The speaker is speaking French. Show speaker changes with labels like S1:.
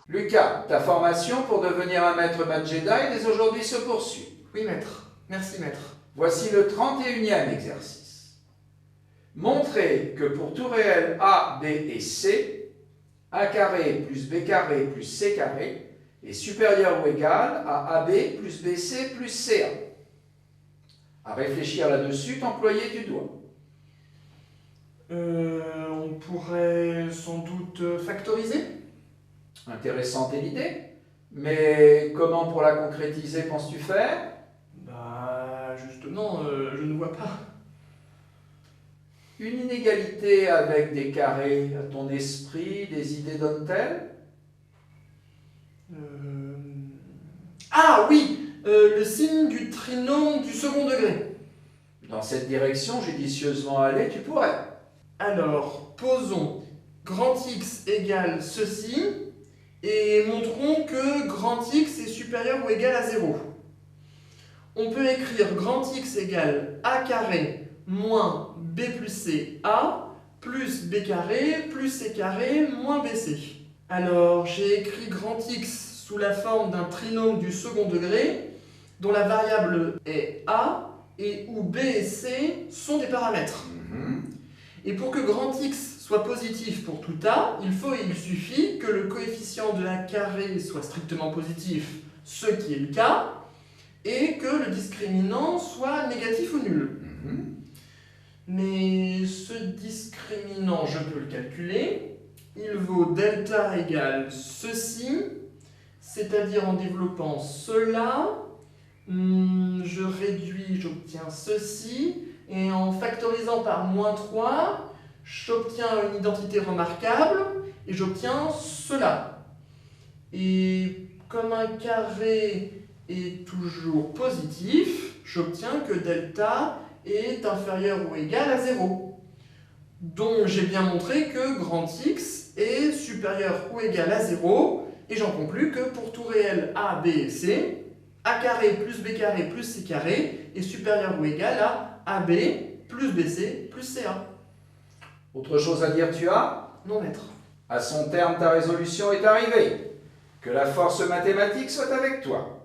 S1: Lucas, ta formation pour devenir un maître Mad Jedi dès aujourd'hui se poursuit.
S2: Oui, maître. Merci, maître.
S1: Voici le 31e exercice. Montrez que pour tout réel A, B et C, A carré plus B carré plus C carré est supérieur ou égal à AB plus BC plus CA. À réfléchir là-dessus, t'employer du doigt.
S2: On pourrait sans doute factoriser?
S1: Intéressante est l'idée, mais comment pour la concrétiser penses-tu faire?
S2: Bah, justement, je ne vois pas.
S1: Une inégalité avec des carrés, à ton esprit, des idées donne-t-elle?
S2: Ah oui, le signe du trinôme du second degré.
S1: Dans cette direction, judicieusement allée, tu pourrais.
S2: Alors, posons grand X égale ceci, et montrons que grand X est supérieur ou égal à 0. On peut écrire grand X égale A carré moins B plus C A plus B carré plus C carré moins BC. Alors, j'ai écrit grand X sous la forme d'un trinôme du second degré dont la variable est A et où B et C sont des paramètres. Et pour que grand X soit positif pour tout A, il suffit que le coefficient de A carré soit strictement positif, ce qui est le cas, et que le discriminant soit négatif ou nul. Mais ce discriminant, je peux le calculer. Il vaut delta égale ceci, c'est-à-dire en développant cela, je réduis, j'obtiens ceci, et en factorisant par moins 3, j'obtiens une identité remarquable, et j'obtiens cela. Et comme un carré est toujours positif, j'obtiens que delta est inférieur ou égal à 0. Donc j'ai bien montré que grand X est supérieur ou égal à 0, et j'en conclus que pour tout réel A, B et C, A carré plus B carré plus C carré est supérieur ou égal à AB plus BC plus CA.
S1: Autre chose à dire tu as?
S2: Non, maître.
S1: À son terme, ta résolution est arrivée. Que la force mathématique soit avec toi.